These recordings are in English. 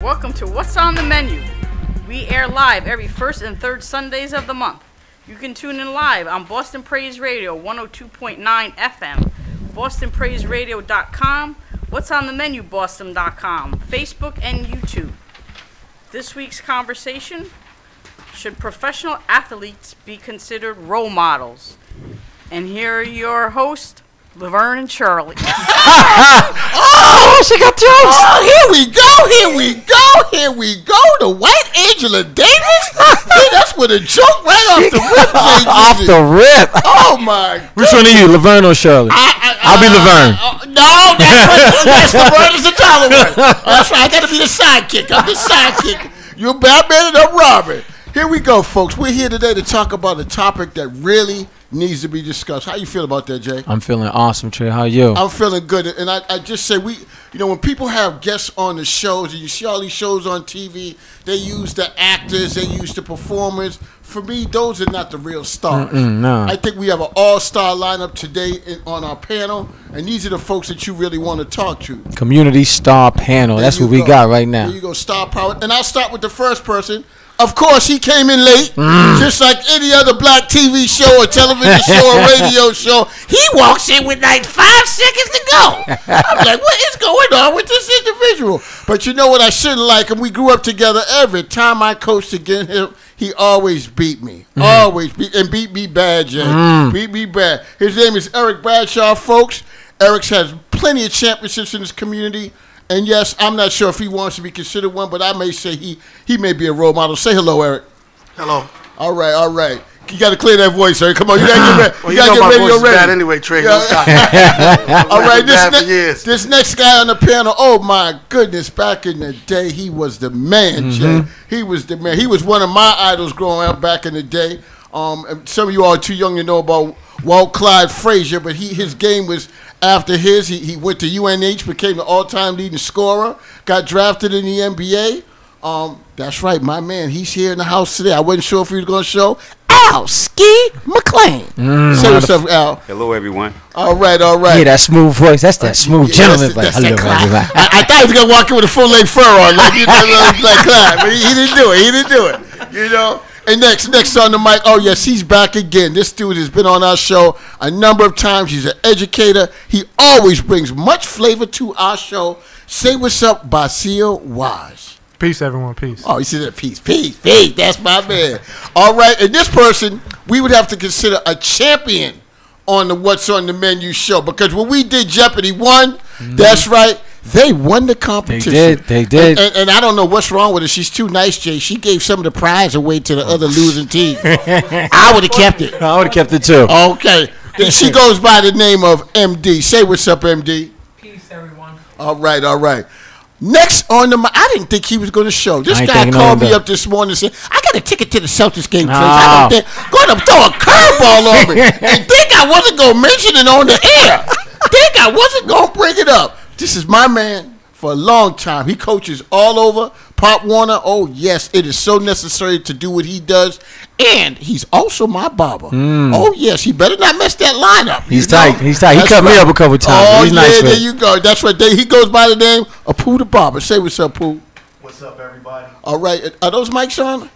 Welcome to What's on the Menu. We air live every first and third Sundays of the month. You can tune in live on Boston Praise Radio 102.9 FM, bostonpraiseradio.com, What's on the Menu Boston.com, Facebook, and YouTube. This week's conversation: should professional athletes be considered role models? And here are your hosts, Laverne and Shirley. Oh, she got jokes. Oh, here we go. The white Angela Davis? Hey, that's with a joke right off the rip. Off the rip. Oh, my God. Which one are you, Laverne or Shirley? I'll be Laverne. No, that's Laverne is the taller one. That's right. I got to be the sidekick. I'm the sidekick. You're Batman and I'm Robin. Here we go, folks. We're here today to talk about a topic that really needs to be discussed. How you feel about that, Jay? I'm feeling awesome, Trey. How are you? I'm feeling good. And I just say when people have guests on the shows, and you see all these shows on TV, they use the actors, they use the performers. For me, those are not the real stars. No. I think we have an all-star lineup today on our panel, and these are the folks that you really want to talk to. Community star panel. That's what we got right now. There you go, star power. And I'll start with the first person. Of course, he came in late, just like any other black TV show or television show or radio show. He walks in with like 5 seconds to go. I'm like, what is going on with this individual? But you know what? I shouldn't like him. We grew up together. Every time I coached against him, he always beat me. Always beat me bad, Jay. Beat me bad. His name is Eric Bradshaw, folks. Eric has plenty of championships in his community. And yes, I'm not sure if he wants to be considered one, but I may say he may be a role model. Say hello, Eric. Hello. All right. You got to clear that voice, Eric. Come on, you got to get ready. Well, you got to get radio ready. Bad anyway, Trey. Yeah. All right, this next guy on the panel. Oh my goodness! Back in the day, he was the man, Jay. He was the man. He was one of my idols growing up back in the day. Some of you all are too young to know about Walt Clyde Frazier, but his game was. After he went to UNH, became the all-time leading scorer, got drafted in the NBA. That's right, my man. He's here in the house today. I wasn't sure if he was going to show. Al Ski McLean. Say what's up, Al. Hello, everyone. All right. Yeah, that smooth voice. That's that smooth gentleman. That's hello, everyone. I thought he was going to walk in with a full-length fur on, like Clyde, but he didn't do it. You know. And next on the mic, oh yes, he's back again. This dude has been on our show a number of times. He's an educator. He always brings much flavor to our show. Say what's up, Basil Wise. Peace, everyone. Peace. Oh, he said that. Peace. That's my man. All right, and this person we would have to consider a champion on the What's on the Menu show, because when we did Jeopardy 1, that's right. They won the competition. They did. And I don't know what's wrong with her. She's too nice, Jay. She gave some of the prize away to the other losing team. I would have kept it. I would have kept it too. Okay. Then she goes by the name of MD. Say what's up, MD. Peace, everyone. All right. Next on the, I didn't think he was going to show. This guy called me up this morning and said, I got a ticket to the Celtics game. I'm going to throw a curveball on me. And think I wasn't going to mention it on the air. Think I wasn't going to bring it up. This is my man for a long time. He coaches all over. Pop Warner, oh yes, it is so necessary to do what he does. And he's also my barber. Oh yes, he better not mess that lineup. He's tight. He cut me up a couple times. Oh he's yeah, nice, there you go. That's right. He goes by the name of Pooh the Barber. Say what's up, Pooh. What's up, everybody? All right, are those mics on?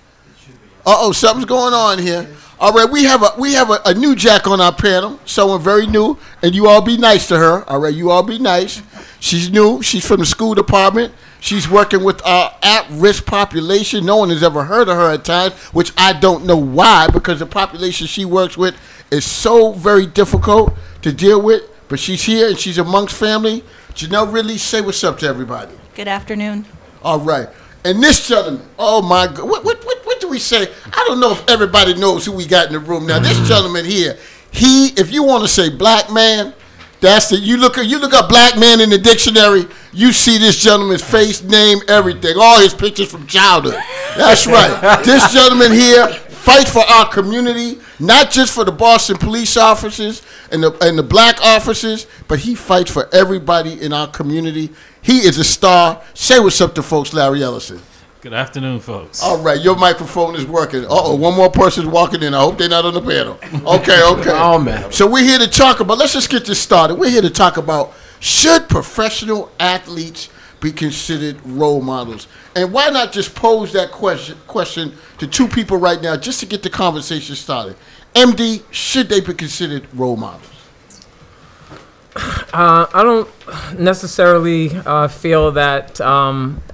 Something's going on here. All right, we have a new Jack on our panel, someone very new, and you all be nice to her. All right, you all be nice. She's new. She's from the school department. She's working with our at-risk population. No one has ever heard of her at times, which I don't know why, because the population she works with is so very difficult to deal with. But she's here, and she's amongst family. Janelle Ridley, say what's up to everybody. Good afternoon. All right. And this gentleman, oh my God, what do we say? I don't know if everybody knows who we got in the room now. This gentleman here, if you want to say black man, you look up black man in the dictionary, you see this gentleman's face, name, everything, all his pictures from childhood. That's right. This gentleman here fights for our community, not just for the Boston police officers and the black officers, but he fights for everybody in our community. He is a star. Say what's up to folks, Larry Ellison. Good afternoon, folks. All right, your microphone is working. One more person's walking in. I hope they're not on the panel. Okay. Oh, man. So we're here to talk about, let's just get this started. We're here to talk about, should professional athletes be considered role models? And why not just pose that question to two people right now just to get the conversation started? MD, should they be considered role models? I don't necessarily feel that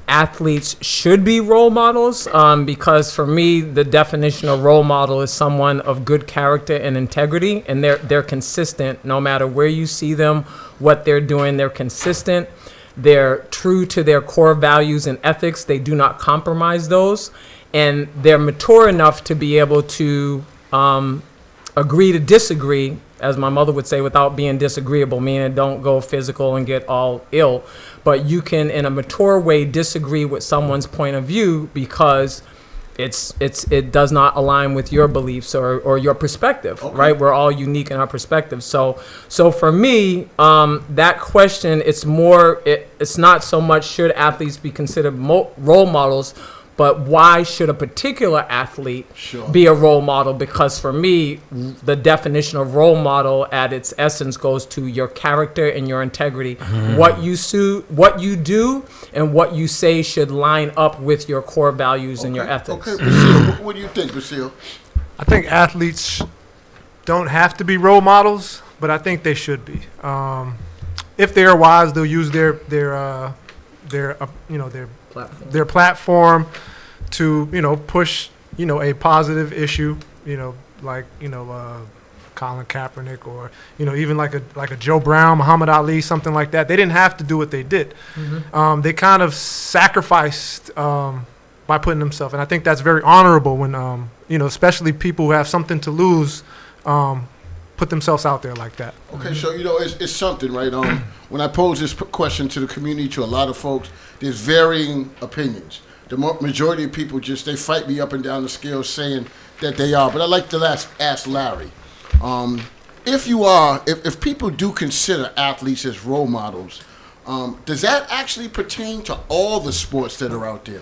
athletes should be role models because for me, the definition of role model is someone of good character and integrity, and they're consistent no matter where you see them, what they're doing. They're consistent. They're true to their core values and ethics. They do not compromise those, and they're mature enough to be able to agree to disagree, as my mother would say, without being disagreeable, meaning don't go physical and get all ill. But you can, in a mature way, disagree with someone's point of view because it does not align with your beliefs or your perspective, right? We're all unique in our perspective. So for me, that question, it's not so much should athletes be considered role models, but why should a particular athlete be a role model? Because for me, the definition of role model at its essence goes to your character and your integrity. What you do and what you say should line up with your core values and your ethics. Okay, Basile, what do you think, Basile? I think athletes don't have to be role models, but I think they should be. If they are wise, they'll use their platform to push a positive issue, like Colin Kaepernick or even like a Joe Brown, Muhammad Ali, something like that. They didn't have to do what they did. They kind of sacrificed by putting themselves, and I think that's very honorable when especially people who have something to lose put themselves out there like that. Okay, so it's something, right? When I pose this question to the community, to a lot of folks, there's varying opinions. The majority of people they fight me up and down the scale saying that they are. But I'd like to ask Larry, if people do consider athletes as role models, does that actually pertain to all the sports that are out there?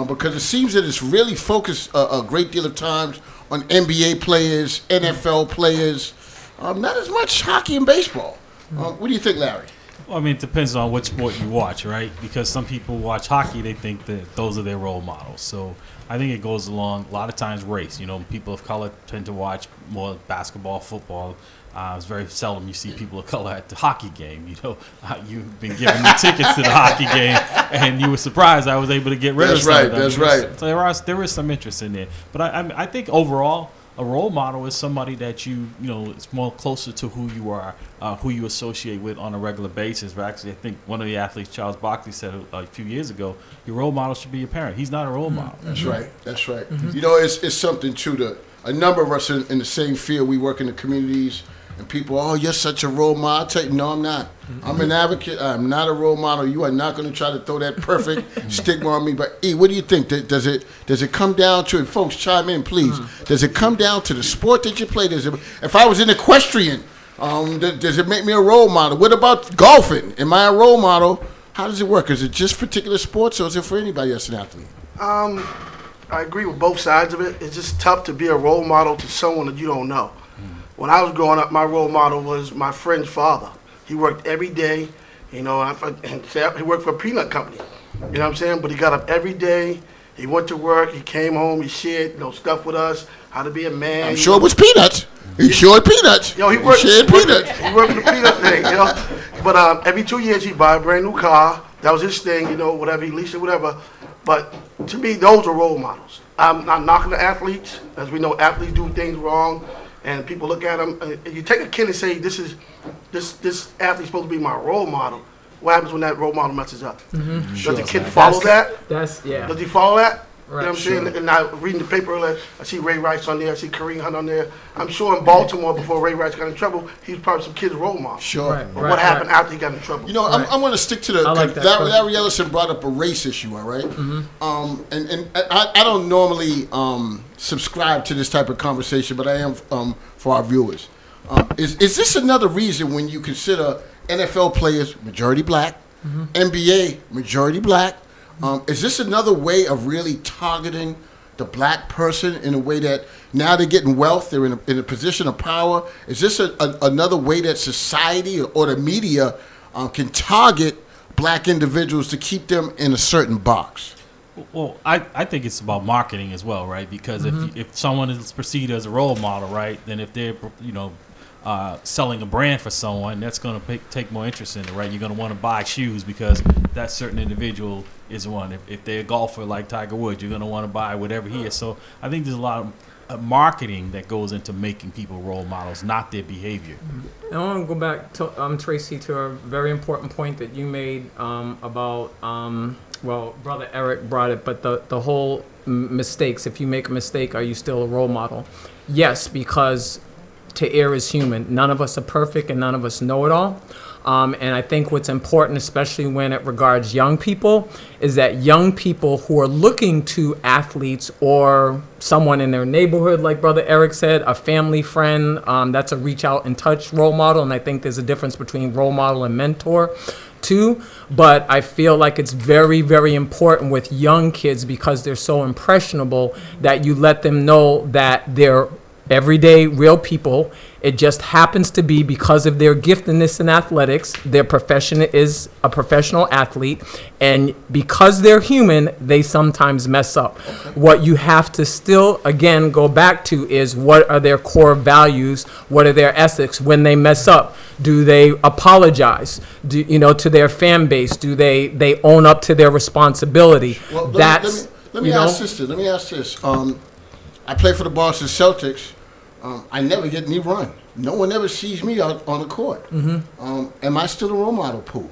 Because it seems that it's really focused a great deal of times on NBA players, NFL players, not as much hockey and baseball. What do you think, Larry? Well, I mean, it depends on what sport you watch, right? Because some people watch hockey, they think that those are their role models. So I think it goes along, a lot of times, race. People of color tend to watch more basketball, football. It's very seldom you see people of color at the hockey game. You've been giving me tickets to the hockey game, and you were surprised I was able to get rid of some of them. That's right. So there is some interest in there. But I think overall, a role model is somebody that it's more closer to who you are, who you associate with on a regular basis. But actually, I think one of the athletes, Charles Barkley, said a few years ago, your role model should be your parent. He's not a role model. That's right. That's right. It's something too. A number of us in the same field, we work in the communities, and people, you're such a role model. I tell you, no, I'm not. I'm an advocate. I'm not a role model. You are not going to try to throw that perfect stigma on me. But E, what do you think? Does it come down to, and folks, chime in, please. Does it come down to the sport that you play? If I was an equestrian, does it make me a role model? What about golfing? Am I a role model? How does it work? Is it just particular sports, or is it for anybody that's an athlete? I agree with both sides of it. It's just tough to be a role model to someone that you don't know. When I was growing up, my role model was my friend's father. He worked every day, he worked for a peanut company, you know what I'm saying? But he got up every day, he went to work, he came home, he shared stuff with us, how to be a man. I'm sure it was peanuts. He shared peanuts. He shared peanuts. He worked for the peanut thing, But every 2 years he'd buy a brand new car. That was his thing, whatever, he leased it, whatever. But to me, those are role models. I'm not knocking the athletes. As we know, athletes do things wrong. And people look at them. You take a kid and say, this athlete's supposed to be my role model. What happens when that role model messes up? Does the kid follow that? Does he follow that? Right. You know what I'm saying? And I reading the paper earlier, I see Ray Rice on there, I see Kareem Hunt on there. I'm sure in Baltimore, before Ray Rice got in trouble, he was probably some kid's role model. Sure. But what happened after he got in trouble? I'm going to stick to Larry Ellison brought up a race issue, all right? And I don't normally subscribe to this type of conversation, but I am for our viewers. Is this another reason when you consider NFL players majority black, NBA majority black, is this another way of really targeting the black person in a way that now they're getting wealth, they're in a position of power? Is this another way that society or the media can target black individuals to keep them in a certain box? Well, I think it's about marketing as well, right? Because if someone is perceived as a role model, right, then if they're selling a brand for someone, that's going to take more interest in it, right? You're going to want to buy shoes because that certain individual is one. If they're a golfer like Tiger Woods, you're going to want to buy whatever he is. So I think there's a lot of marketing that goes into making people role models, not their behavior. I want to go back to Tracy, to a very important point that you made about well, Brother Eric brought it, but the whole mistakes. If you make a mistake, are you still a role model? Yes, because to err is human. None of us are perfect and none of us know it all. And I think what's important, especially when it regards young people, is that young people who are looking to athletes or someone in their neighborhood, like Brother Eric said, a family friend, that's a reach out and touch role model. And I think there's a difference between role model and mentor too. But I feel like it's very, very important with young kids, because they're so impressionable, that you let them know that they're everyday real people. It just happens to be because of their giftedness in athletics, their profession is a professional athlete, and because they're human, they sometimes mess up. What you have to still, again, go back to is, what are their core values? What are their ethics? When they mess up, do they apologize? To their fan base? Do they own up to their responsibility? Well, let me ask this. I play for the Boston Celtics. I never get any run. No one ever sees me out on the court. Am I still a role model, Pooh?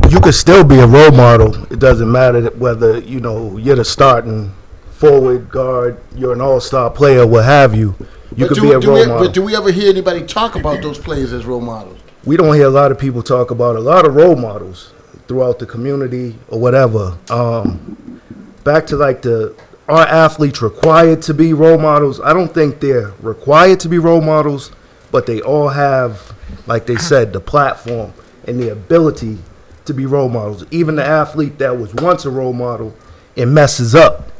You could still be a role model. It doesn't matter whether you're the starting forward, guard, you're an all-star player, what have you. You could be a role model. But do we ever hear anybody talk about those players as role models? We don't hear a lot of people talk about a lot of role models throughout the community or whatever. Back to are athletes required to be role models? I don't think they're required to be role models, but they all have, like they said, the platform and the ability to be role models. Even the athlete that was once a role model and messes up,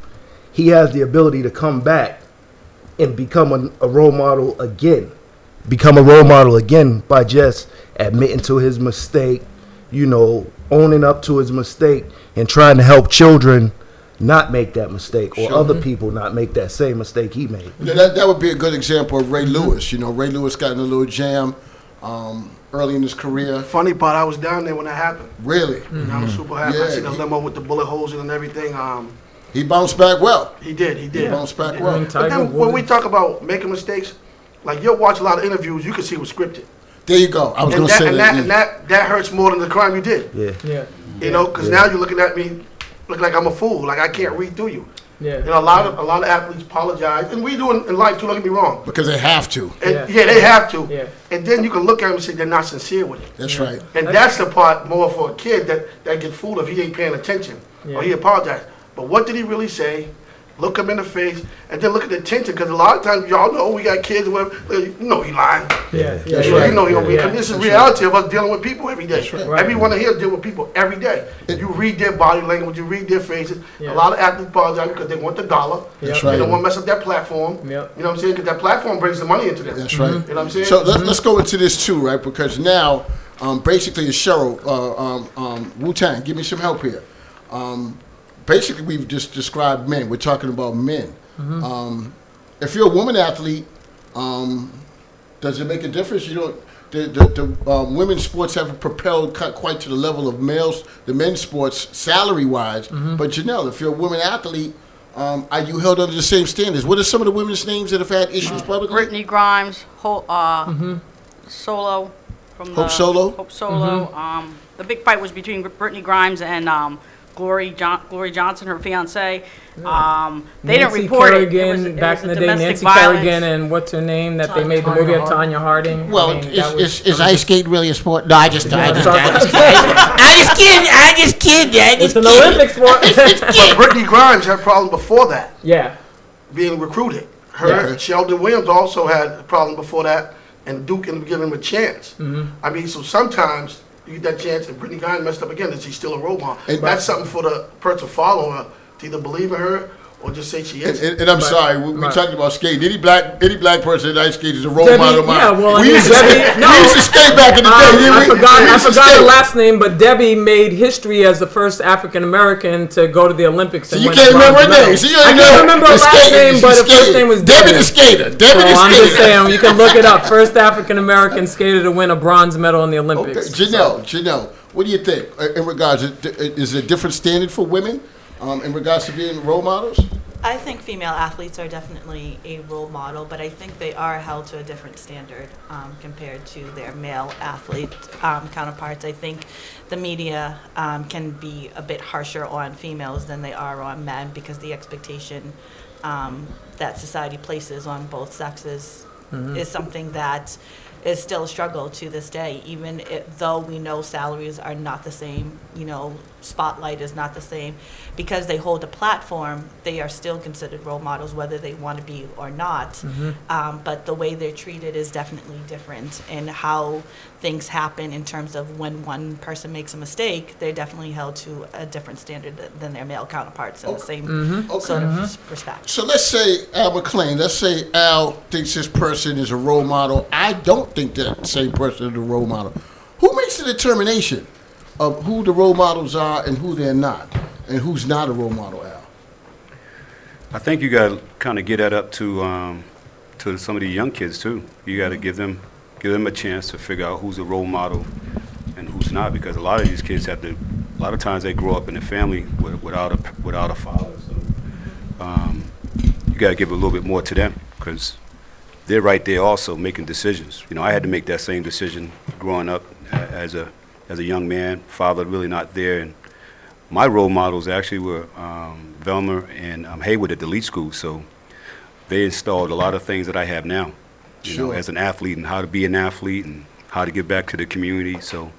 he has the ability to come back and become a role model again. Become a role model again by just admitting to his mistake, owning up to his mistake and trying to help children not make that mistake, or other people not make that same mistake he made. That would be a good example of Ray Lewis. Ray Lewis got in a little jam early in his career. Funny part, I was down there when that happened. Really? I was super happy. I seen the limo with the bullet holes in and everything. He bounced back well. He did. He bounced back well. But then when we talk about making mistakes, like you'll watch a lot of interviews, you can see it was scripted. There you go. I was going to say that. And that hurts more than the crime you did. Yeah. Because now you're looking at me, look like I'm a fool, like I can't read through you. Yeah. A lot of athletes apologize, and we do in life too. Don't get me wrong. Because they have to. And, they have to. Yeah. And then you can look at them and say they're not sincere with it. That's right. And that's the part more for a kid that gets fooled if he ain't paying attention or he apologized. But what did he really say? Look him in the face, and then look at the attention. Because a lot of times, y'all know we got kids where he lying. That's right. He and this is reality of us dealing with people every day. Right. Everyone here deal with people every day. You read their body language, you read their faces. A lot of athletes apologize because they want the dollar. That's They right. don't want to mess up their platform. You know what I'm saying? Because that platform brings the money into them. That's right. You know what I'm saying? So let's go into this too, right? Because now, basically, Cheryl, Wu-Tang, give me some help here. Basically, we've just described men. We're talking about men. If you're a woman athlete, does it make a difference? The women's sports haven't propelled quite to the level of males, the men's sports, salary-wise. But Janelle, if you're a woman athlete, are you held under the same standards? What are some of the women's names that have had issues publicly? Brittany Grimes, Solo from Hope Solo? Hope Solo. The big fight was between Brittany Grimes and Glory Johnson, her fiance. They didn't report Kerrigan, it. Back in the day, domestic Nancy violence. Kerrigan, and what's her name that they made the movie of, Tanya Harding. Well, is ice skating really a sport? No, I just kidding. It's an Olympic sport. But Brittany Grimes had a problem before that. Yeah. Being recruited. Sheldon Williams also had a problem before that, and Duke ended up giving him a chance. I mean, so sometimes you get that chance, and Brittany Grimes messed up again. Is she still a role model? And that's something for the person following her to either believe in her or just say she is. And I'm sorry, we're talking about skating. Any black person that ice skates is a role Debbie, model of mine. yeah, well, we, used to skate, we used to skate back in the day. didn't I we? forgot used to her skate. last name, but Debbie made history as the first African American to go to the Olympics. So And you win can't a bronze remember her medal. name. So you I ain't can't know remember the her last skater. name, She but her skated. first name was Debbie the Skater. Debbie So the I'm Skater. just saying, you can look it up. First African American skater to win a bronze medal in the Okay, Olympics. Janelle, what do you think in regards? Is it a different standard for women in regards to being role models? I think female athletes are definitely a role model, but I think they are held to a different standard compared to their male athlete counterparts. I think the media can be a bit harsher on females than they are on men because the expectation that society places on both sexes is something that is still a struggle to this day, even though we know salaries are not the same, spotlight is not the same. Because they hold a platform, they are still considered role models, whether they want to be or not. But the way they're treated is definitely different, and how things happen in terms of when one person makes a mistake, they're definitely held to a different standard than their male counterparts in the same sort of respect. So let's say Al McClain. Let's say Al thinks this person is a role model. I don't think that same person is a role model. Who makes the determination of who the role models are and who they're not, and who's not a role model, Al? I think you got to kind of get that up to some of the young kids too. You got to give them a chance to figure out who's a role model and who's not, because a lot of these kids a lot of times they grow up in a family without a father. So you got to give a little bit more to them, because they're right there also making decisions. I had to make that same decision growing up as a young man. Father really not there, and my role models actually were Velma and Haywood at the Elite School. So they installed a lot of things that I have now, you know, as an athlete, and how to be an athlete and how to give back to the community. So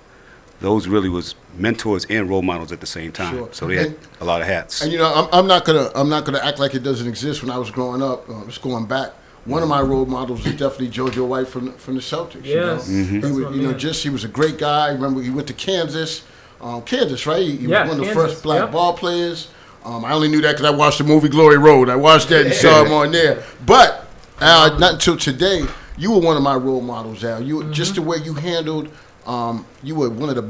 those really was mentors and role models at the same time. So they had a lot of hats. And I'm not gonna act like it doesn't exist. When I was growing up, just going back, one of my role models was definitely JoJo White from the Celtics. Yes, he was, he was a great guy. Remember, he went to Kansas, right? He was one of the first black ball players. I only knew that because I watched the movie Glory Road. I watched that and saw him on there. But Al, not until today, you were one of my role models, Al. You just the way you handled. You were one of the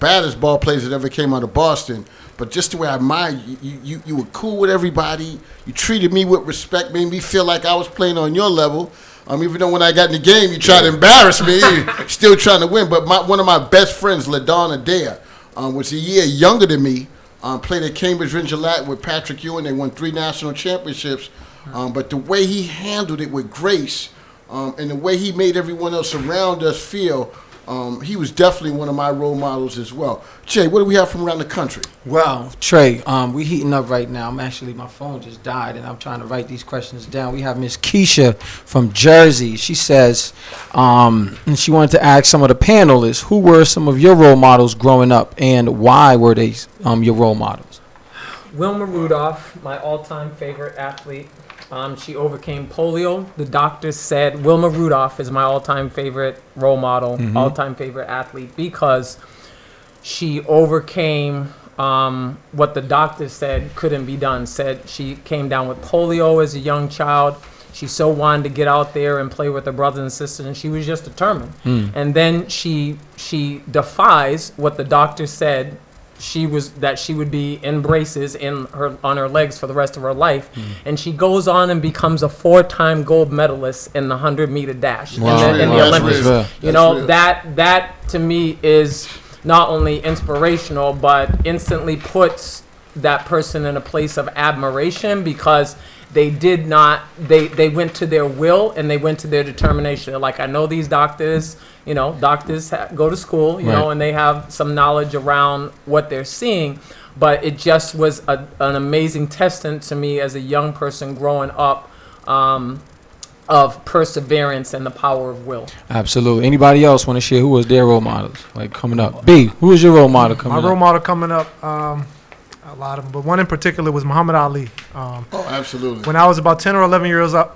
baddest ball players that ever came out of Boston. But just the way I admired you, you were cool with everybody. You treated me with respect, made me feel like I was playing on your level. Even though when I got in the game, you tried to embarrass me, still trying to win. But one of my best friends, LaDon Adair, was a year younger than me. Played at Cambridge Ringelat with Patrick Ewing. They won 3 national championships. But the way he handled it with grace, and the way he made everyone else around us feel, he was definitely one of my role models as well. Jay, what do we have from around the country? Well, Trey, we heating up right now. My phone just died, and I'm trying to write these questions down. We have Miss Keisha from Jersey. She says, and she wanted to ask some of the panelists, who were some of your role models growing up, and why were they your role models? Wilma Rudolph, my all-time favorite athlete. She overcame polio. The doctors said Wilma Rudolph is my all-time favorite role model, all-time favorite athlete, because she overcame what the doctors said couldn't be done. Said she came down with polio as a young child. She so wanted to get out there and play with her brothers and sisters, and she was just determined. And then she defies what the doctor said. She would be in braces on her legs for the rest of her life, and she goes on and becomes a 4-time gold medalist in the 100-meter dash in the Olympics. That to me is not only inspirational, but instantly puts that person in a place of admiration, because they went to their will and they went to their determination. They're like, I know these doctors, doctors go to school, and they have some knowledge around what they're seeing, but it just was an amazing testament to me as a young person growing up, of perseverance and the power of will. Absolutely. Anybody else want to share who was their role models, like coming up? B, who was your role model coming up? My role model coming up, a lot of them, but one in particular was Muhammad Ali. Absolutely. When I was about 10 or 11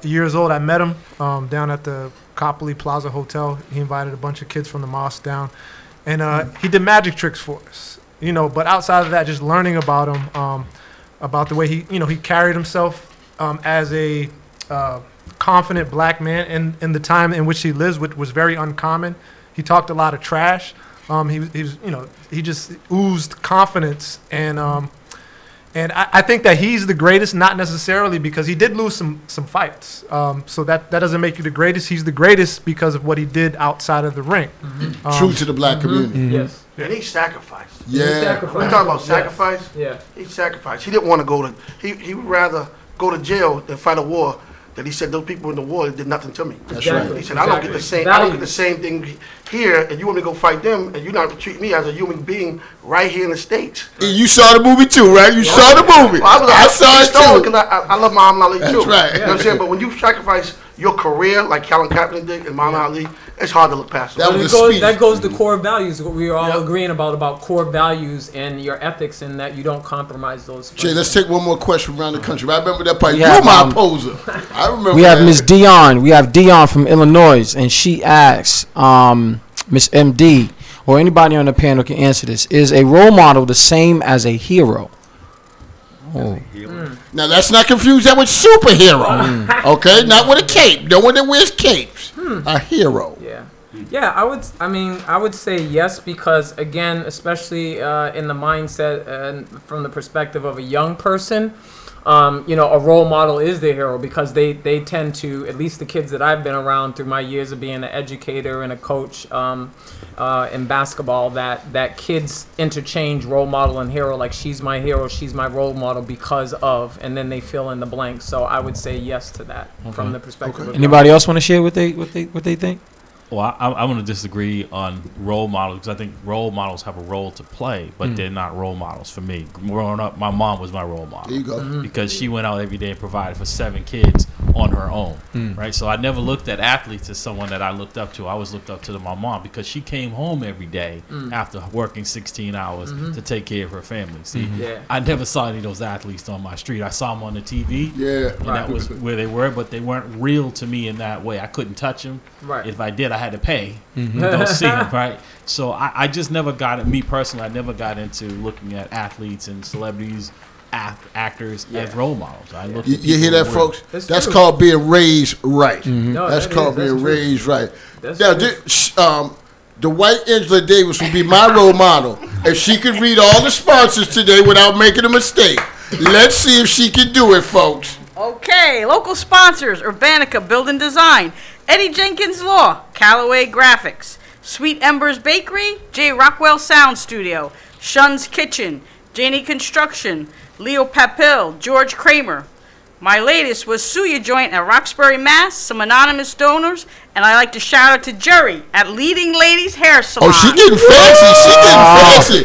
years old, I met him down at the Copley Plaza Hotel. He invited a bunch of kids from the mosque down, and he did magic tricks for us. But outside of that, just learning about him, about the way he carried himself as a confident black man in the time in which he lives, which was very uncommon. He talked a lot of trash. He just oozed confidence, and I think that he's the greatest, not necessarily because he did lose some fights. So that doesn't make you the greatest. He's the greatest because of what he did outside of the ring. True to the black community. Yes. And he sacrificed. Yeah. We talking about sacrifice. Yeah. He sacrificed. He didn't want to go to. He would rather go to jail than fight a war. That he said those people in the war did nothing to me. That's Exactly. right. He said I don't get the same. I don't get the same thing here, and you want me to go fight them, and you not treat me as a human being right here in the States. And you saw the movie too, right? You saw the movie. Well, I saw it too. Because I love Muhammad Ali too. That's right. You know what I'm saying? But when you sacrifice your career like Colin Kaepernick did and Muhammad Ali, it's hard to look past. That But was it a goes, speech. that goes to core values. What we are all Yep. agreeing about core values and your ethics, and that you don't compromise those. Jay, let's take one more question from around the country. I remember that part. We You're have, my opposer. I remember. We have that. Miss Dion. We have Dion from Illinois, and she asks, Miss MD, or anybody on the panel can answer this: is a role model the same as a hero? Oh. Now let's not confuse that with superhero. Okay, not with a cape. No one that wears capes. A hero. Yeah. Yeah, I would say yes, because again, especially in the mindset and from the perspective of a young person, a role model is their hero, because they tend to, at least the kids that I've been around through my years of being an educator and a coach in basketball, that kids interchange role model and hero, like she's my hero, she's my role model because of, and then they fill in the blank. So I would say yes to that from the perspective of Anybody else want to share what they think? Well, I want to disagree on role models, because I think role models have a role to play, but they're not role models for me. Growing up, my mom was my role model. There you go. Because she went out every day and provided for 7 kids on her own, right? So I never looked at athletes as someone that I looked up to. I always looked up to my mom, because she came home every day after working 16 hours to take care of her family. See, I never saw any of those athletes on my street. I saw them on the TV, and that was where they were, but they weren't real to me in that way. I couldn't touch them. Right. If I did, I had to pay. Don't see them, right? So I just never got it. Me personally, I never got into looking at athletes and celebrities, actors as role models. I looked at You hear people that, who were- folks? That's called being raised right. No, That's that called is- that's being true. raised right. That's Now, true. the white Angela Davis would be my role model if she could read all the sponsors today without making a mistake. Let's see if she can do it, folks. Okay, local sponsors: Urbanica Building Design, Eddie Jenkins Law, Callaway Graphics, Sweet Embers Bakery, J. Rockwell Sound Studio, Shun's Kitchen, Janie Construction, Leo Papil, George Kramer. My latest was Suya Joint at Roxbury, Mass., some anonymous donors, and I like to shout out to Jerry at Leading Ladies Hair Salon. Oh, she getting fancy. She getting fancy.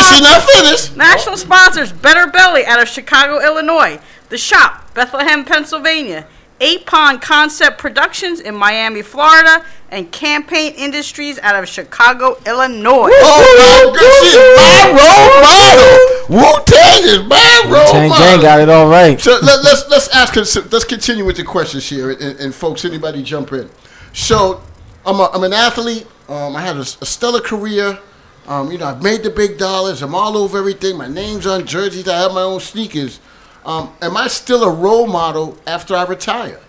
She's not finished. National sponsors: Better Belly out of Chicago, Illinois, The Shop, Bethlehem, Pennsylvania, 8 Pond Concept Productions in Miami, Florida, and Campaign Industries out of Chicago, Illinois. Oh, my goodness. She's my role model. Wu-Tang is my role Tang model. Gang got it all right. So let's ask her. Let's continue with the questions here, and folks, anybody jump in. So I'm an athlete. I had a stellar career. I've made the big dollars. I'm all over everything. My name's on jerseys. I have my own sneakers. Am I still a role model after I retire?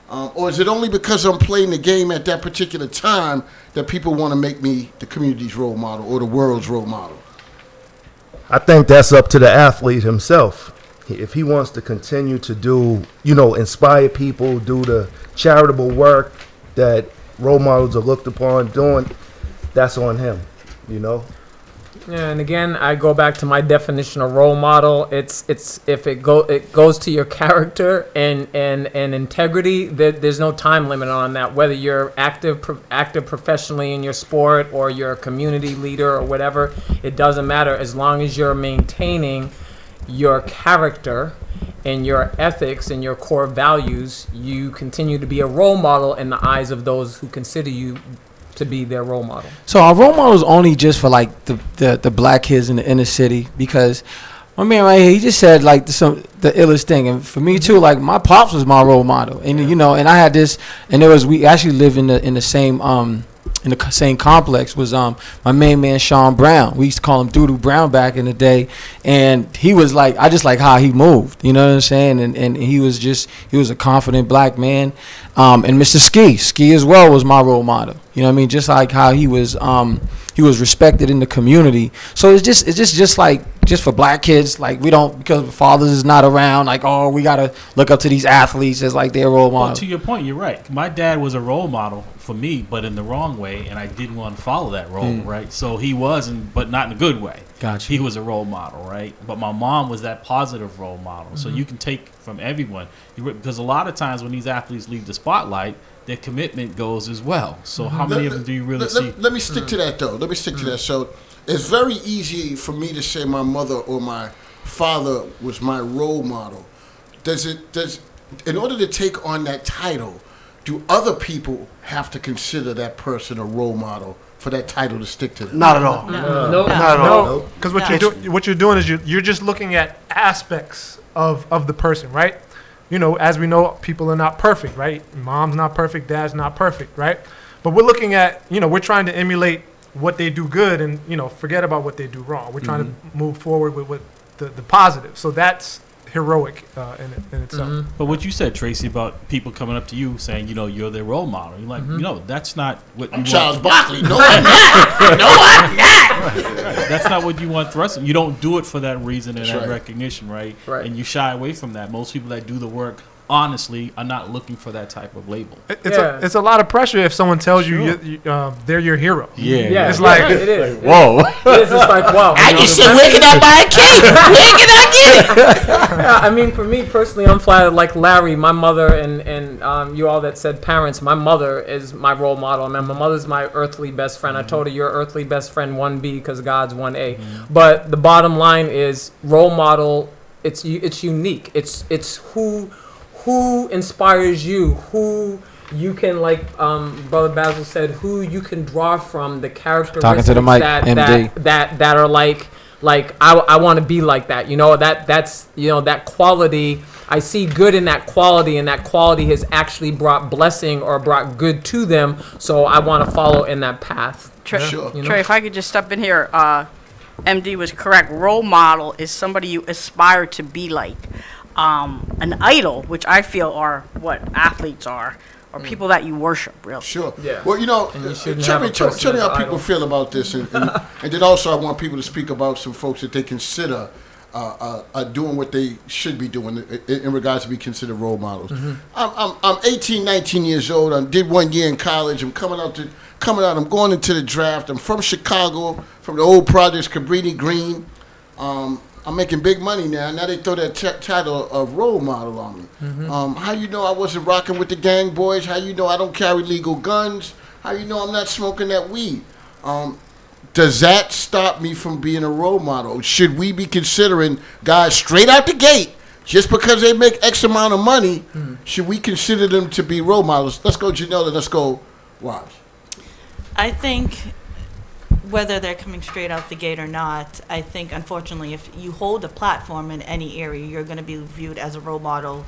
Or is it only because I'm playing the game at that particular time that people want to make me the community's role model or the world's role model? I think that's up to the athlete himself. If he wants to continue to do, inspire people, do the charitable work that role models are looked upon doing, that's on him, Yeah, and again, I go back to my definition of role model. It's if it goes to your character and integrity. There's no time limit on that. Whether you're active professionally in your sport or you're a community leader or whatever, it doesn't matter as long as you're maintaining your character and your ethics and your core values. You continue to be a role model in the eyes of those who consider you to be their role model. So our role models only just for like the black kids in the inner city, because my man right here, he just said like the illest thing, and for me too, like my pops was my role model, and and I had this, and we actually live in the same in the same complex was my main man Sean Brown. We used to call him Doodoo Brown back in the day, and he was like, I just like how he moved, you know what I'm saying? And he was a confident black man. And Mr. Ski as well was my role model. You know what I mean? Just like how he was respected in the community. So it's just like for black kids, like we don't, because the fathers is not around, like, oh, we gotta look up to these athletes as like their role model. Well, to your point, you're right. My dad was a role model for me, but in the wrong way, and I didn't want to follow that role, right? So he was, but not in a good way. Gotcha. He was a role model, right? But my mom was that positive role model. So you can take from everyone, because a lot of times when these athletes leave the spotlight, their commitment goes as well. So how many of them do you really see? Let me stick to that, though. Let me stick to that. So it's very easy for me to say my mother or my father was my role model. In order to take on that title, do other people have to consider that person a role model for that title to stick to them? Not at all. No, Not at all. no, because what you're doing is you're just looking at aspects of the person, right? You know, as we know, people are not perfect, right? Mom's not perfect, dad's not perfect, right? But we're looking at, we're trying to emulate what they do good and, forget about what they do wrong. We're trying to move forward with the positive. So that's heroic in itself. But what you said, Tracy, about people coming up to you saying, you're their role model. You're like, that's not what you Charles want. Barkley. No, I'm not. No, I'm not. Right. That's not what you want thrust. You don't do it for that reason and That's that right. recognition, right? Right. And you shy away from that. Most people that do the work honestly are not looking for that type of label. It's a lot of pressure if someone tells you they're your hero. Yeah. It's like, it is. Whoa. It's just like, wow. I just said, where can I buy a cake? Where can I get it? Yeah, I mean, for me personally, I'm flattered. Like Larry, my mother, and you all that said parents, my mother is my role model. I mean, my mother's my earthly best friend. I told her your earthly best friend 1B because God's 1A. But the bottom line is role model. It's unique. It's who inspires you, who you can, like Brother Basil said, who you can draw from the characteristics Talking to the mic, MD. that are like I want to be like that. That's that quality. I see good in that quality, and that quality has actually brought blessing or brought good to them. So I want to follow in that path. Trey, Sure. Trey, if I could just step in here, MD was correct. Role model is somebody you aspire to be like. An idol, which I feel are what athletes are, or people that you worship, really. Sure. Yeah. Well, And you shouldn't have a tell person me how as an people idol. feel about this, and then also I want people to speak about some folks that they consider doing what they should be doing in regards to be considered role models. I'm 18, 19 years old. I did 1 year in college. I'm coming out. I'm going into the draft. I'm from Chicago, from the old projects, Cabrini Green. I'm making big money now. Now they throw that title of role model on me. How you know I wasn't rocking with the gang boys? How you know I don't carry legal guns? How you know I'm not smoking that weed? Does that stop me from being a role model? Should we be considering guys straight out the gate, just because they make X amount of money, should we consider them to be role models? Let's go Janelle, let's go Raj. I think whether they're coming straight out the gate or not, I think, unfortunately, if you hold a platform in any area, you're going to be viewed as a role model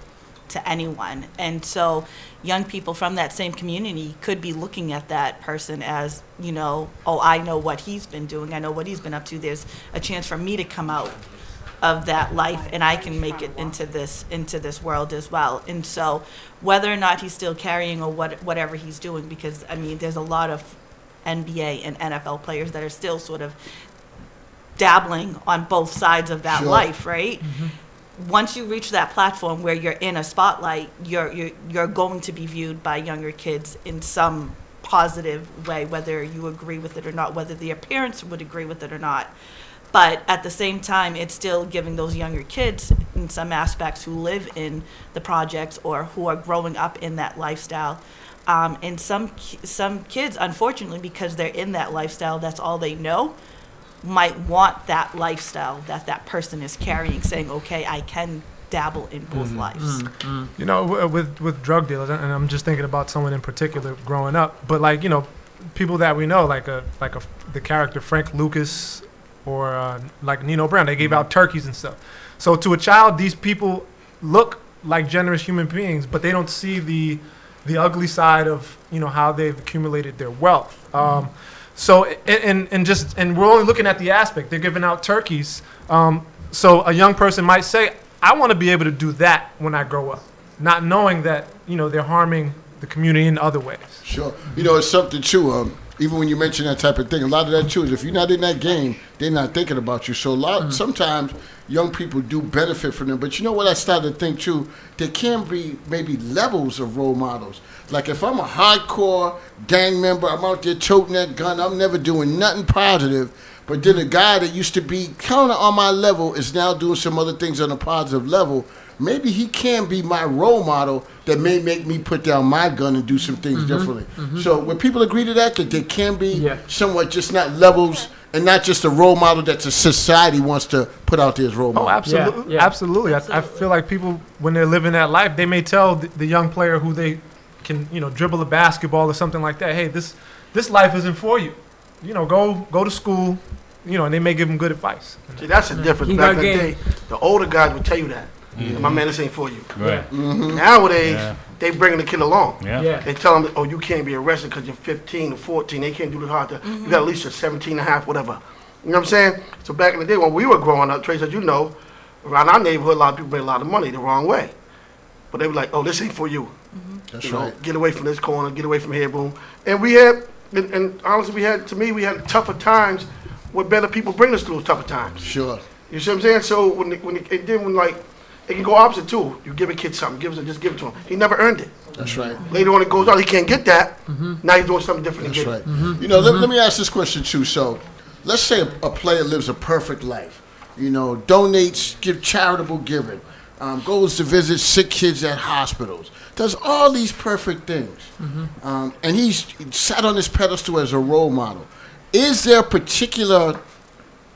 to anyone. And so young people from that same community could be looking at that person as, oh, I know what he's been doing. I know what he's been up to. There's a chance for me to come out of that life, and I can make it into this world as well. And so whether or not he's still carrying or whatever he's doing, because, I mean, there's a lot of NBA and NFL players that are still sort of dabbling on both sides of that life, right? Once you reach that platform where you're in a spotlight, you're going to be viewed by younger kids in some positive way, whether you agree with it or not, whether their parents would agree with it or not. But at the same time, it's still giving those younger kids, in some aspects, who live in the projects or who are growing up in that lifestyle. And some kids, unfortunately, because they're in that lifestyle, that's all they know, might want that lifestyle that person is carrying, saying, okay, I can dabble in both lives. With drug dealers, and I'm just thinking about someone in particular growing up, but people that we know, the character Frank Lucas or like Nino Brown, they gave out turkeys and stuff. So to a child, these people look like generous human beings, but they don't see the the ugly side of how they've accumulated their wealth. So and we're only looking at the aspect they're giving out turkeys. So a young person might say, I want to be able to do that when I grow up, not knowing that they're harming the community in other ways. Sure. It's something too. Even when you mention that type of thing, a lot of that too is if you're not in that game, they're not thinking about you. So sometimes young people do benefit from them. But you know what I started to think too? There can be maybe levels of role models. Like if I'm a hardcore gang member, I'm out there toting that gun, I'm never doing nothing positive. But then a guy that used to be kind of on my level is now doing some other things on a positive level. Maybe he can be my role model that may make me put down my gun and do some things differently. So when people agree to that there can be somewhat just not levels and not just a role model that the society wants to put out there as role model. Oh, absolutely. Absolutely. I feel like people, when they're living that life, they may tell the young player who they can, dribble a basketball or something like that, hey, this life isn't for you. Go to school, and they may give them good advice. See, that's the difference. Back in the day, the older guys would tell you that. My man, this ain't for you. Right. Nowadays, they bringing the kid along. Yeah. They tell them, oh, you can't be arrested because you're 15 or 14. They can't do this hard. You got at least a 17 and a half, whatever. You know what I'm saying? So back in the day when we were growing up, Trace, as you know, around our neighborhood, a lot of people made a lot of money the wrong way. But they were like, oh, this ain't for you. That's right. Get away from this corner. Get away from here, boom. And we had, and honestly, we had tougher times with better people bring us through those tougher times. Sure. You see what I'm saying? So when it can go opposite too. You give a kid something, just give it to him. He never earned it. That's right. Later on it goes out, he can't get that. Now he's doing something different. That's right. Let me ask this question too. So, let's say a player lives a perfect life. Donates, give charitable giving, goes to visit sick kids at hospitals, does all these perfect things, and he's sat on this pedestal as a role model. Is there a particular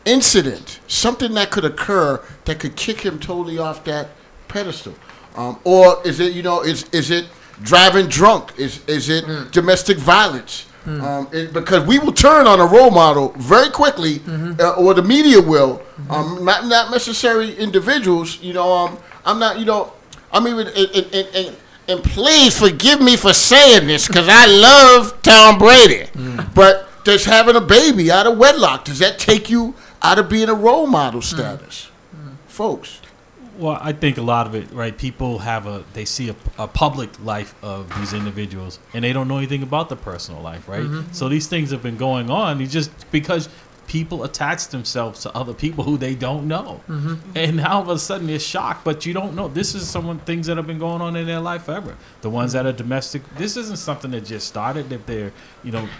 incident, something that could occur that could kick him totally off that pedestal, or is it is it driving drunk? Is it domestic violence? Because we will turn on a role model very quickly, or the media will. Not necessarily individuals. I'm not. I'm even. And please forgive me for saying this because I love Tom Brady, but does having a baby out of wedlock, does that take you out of being a role model status, folks? Well, I think a lot of it, right? People they see a public life of these individuals, and they don't know anything about the personal life, right? So these things have been going on. Because people attach themselves to other people who they don't know, and now all of a sudden they're shocked. But you don't know. This is things that have been going on in their life forever. The ones that are domestic. This isn't something that just started. If they're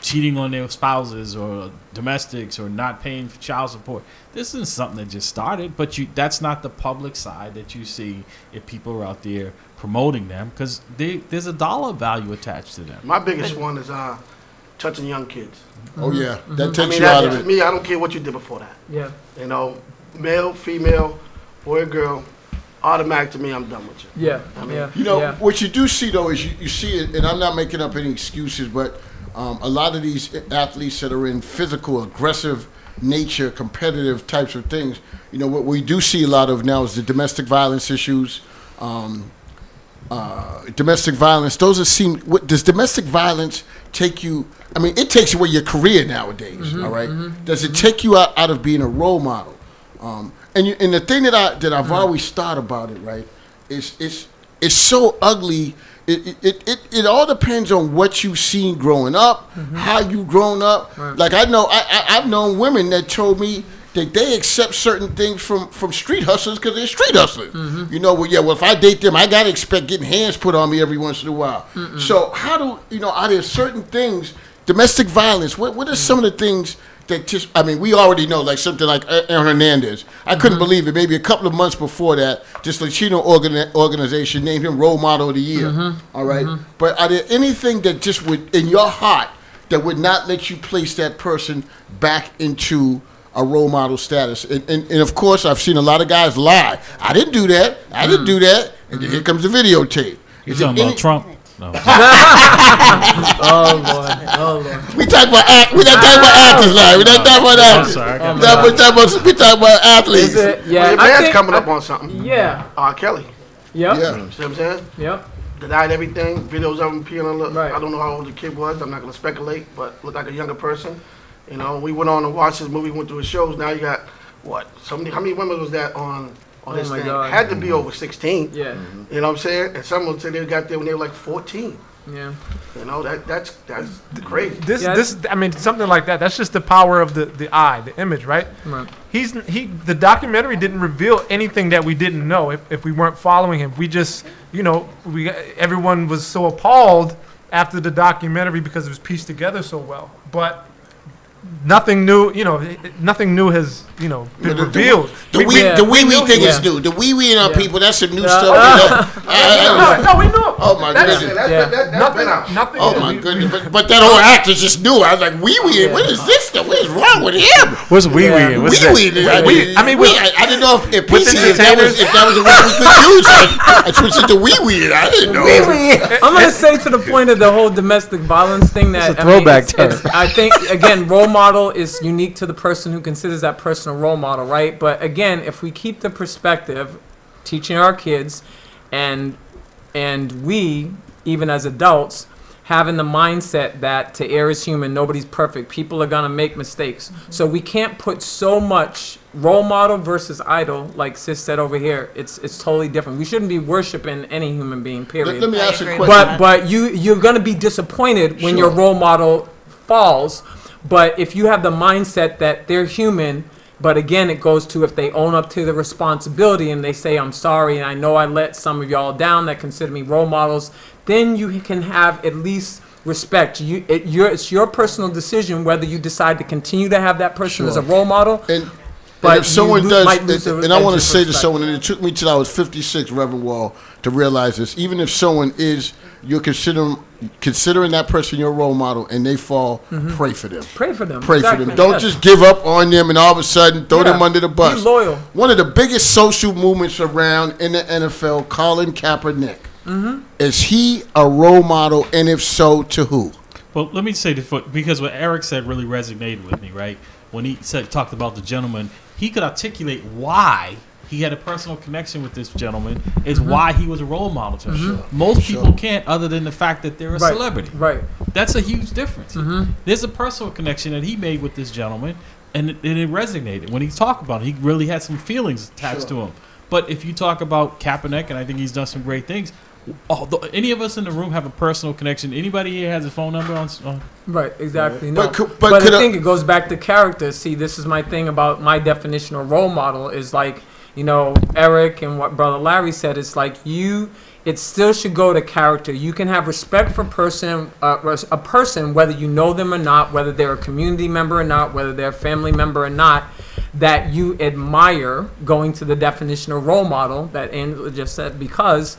cheating on their spouses or domestics or not paying for child support, this isn't something that just started. But that's not the public side that you see if people are out there promoting them, because there's a dollar value attached to them. My biggest one is touching young kids. Oh yeah, that takes you out of it. Me, I don't care what you did before that. Yeah. Male, female, boy or girl, automatic to me, I'm done with you. Yeah. What you do see though is you see it, and I'm not making up any excuses, but a lot of these athletes that are in physical, aggressive nature, competitive types of things, what we do see a lot of now is the domestic violence issues. Domestic violence, does domestic violence take you, it takes away your career nowadays, all right? Does it take you out of being a role model? And the thing that I've always thought about it, right, is it's so ugly. It all depends on what you've seen growing up, how you've grown up. Right. Like I've known women that told me that they accept certain things from street hustlers because they're street hustlers. Well, if I date them, I gotta expect getting hands put on me every once in a while. So how do are there certain things, domestic violence? What are some of the things that just? We already know, like something like Aaron Hernandez. I couldn't believe it. Maybe a couple of months before that, this Latino organization named him Role Model of the Year. All right, but are there anything that just would, in your heart, that would not let you place that person back into a role model status? And of course, I've seen a lot of guys lie. I didn't do that. I didn't do that. And then here comes the videotape. You talking about Trump? No. Oh Lord. We talk about athletes now. We don't talk about athletes. We talk about athletes. Yeah, your man's coming up on something. Yeah. R. Kelly. Yep. Yeah. See what I'm saying? Yep. denied everything. Videos of him peeing on the. Right. I don't know how old the kid was. I'm not gonna speculate, but looked like a younger person. You know, we went on and watched his movie, went through his shows. Now you got what? How many women was that on this my thing? God. Had to be over 16. Yeah. You know what I'm saying? And some of them said they got there when they were like 14. Yeah. You know, that's crazy. This I mean, something like that. That's just the power of the eye, the image, right? Right. The documentary didn't reveal anything that we didn't know if we weren't following him. We just, you know, everyone was so appalled after the documentary because it was pieced together so well. But nothing new, you know, nothing new has, you know, been revealed. The wee wee thing is new. The wee wee in our people, that's a new stuff. No, we know. Oh my goodness. That's been out. Nothing. Oh my goodness. But that whole act is just new. I was like, wee wee, what is this stuff? What is wrong with him? What's wee wee? What's that? Wee wee. I didn't know if PC, if that was a word we could use. I switched it to wee wee. I didn't know. I'm gonna say to the point of the whole domestic violence thing that It's a throwback term. I think again, role model is unique to the person who considers that person a role model, right? But again, if we keep the perspective, teaching our kids, and we even as adults having the mindset that to err is human, nobody's perfect, people are gonna make mistakes. So we can't put so much role model versus idol, like Sis said over here. It's totally different. We shouldn't be worshiping any human being, period. Let me ask you a question. But you're gonna be disappointed when your role model falls. But if you have the mindset that they're human, but again, it goes to if they own up to the responsibility and they say, I'm sorry, and I know I let some of y'all down that consider me role models, then you can have at least respect. It's your personal decision whether you decide to continue to have that person as a role model. And but if someone does, and I want to say to respect. someone, and it took me till I was 56, Reverend Wall, to realize this. Even if someone you're considering that person your role model, and they fall, pray for them. Pray for them. Pray for Exactly. them. Don't just give up on them and all of a sudden throw them under the bus. Be loyal. One of the biggest social movements around in the NFL, Colin Kaepernick. Is he a role model, and if so, to who? Well, let me say this, because what Eric said really resonated with me, right? When he talked about the gentleman, he could articulate why he had a personal connection with this gentleman, is why he was a role model to him. Most people can't, other than the fact that they're a celebrity. Right. That's a huge difference. There's a personal connection that he made with this gentleman, and it resonated. When he talked about it, he really had some feelings attached to him. But if you talk about Kaepernick, and I think he's done some great things, any of us in the room have a personal connection. Anybody here has a phone number on? Right, exactly. No. But I think it goes back to character. See, this is my thing about my definition of role model is like, you know, Eric and what Brother Larry said. It's like it still should go to character. You can have respect for a person, whether you know them or not, whether they're a community member or not, whether they're a family member or not, that you admire, going to the definition of role model that Angela just said, because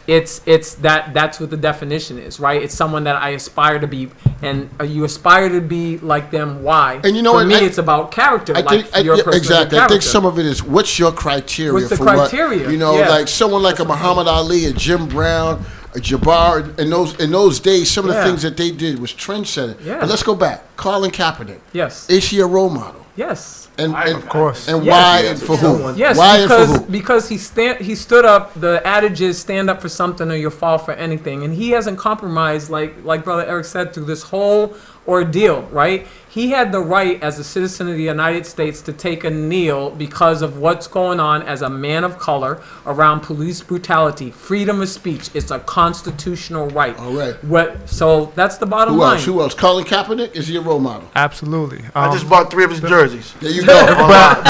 that's what the definition is, right? It's someone that I aspire to be, and you aspire to be like them. Why? And you know for what? me, it's about character. Exactly. I think some of it is what's your criteria. What's the for criteria? What, you know, like someone like a Muhammad Ali, a Jim Brown, a Jabbar. In those days, some of the things that they did was trend-setting. Yeah. But let's go back. Colin Kaepernick. Yes. Is he a role model? Yes. And of course. And why and for who? Yes, why and for who? because he stood up. The adage is stand up for something or you'll fall for anything, and he hasn't compromised like Brother Eric said through this whole ordeal, right? He had the right as a citizen of the United States to take a kneel because of what's going on as a man of color around police brutality, freedom of speech. It's a constitutional right. All right. So that's the bottom line. Who else? Colin Kaepernick, is he a role model? Absolutely. I just bought 3 of his jerseys. There you go. But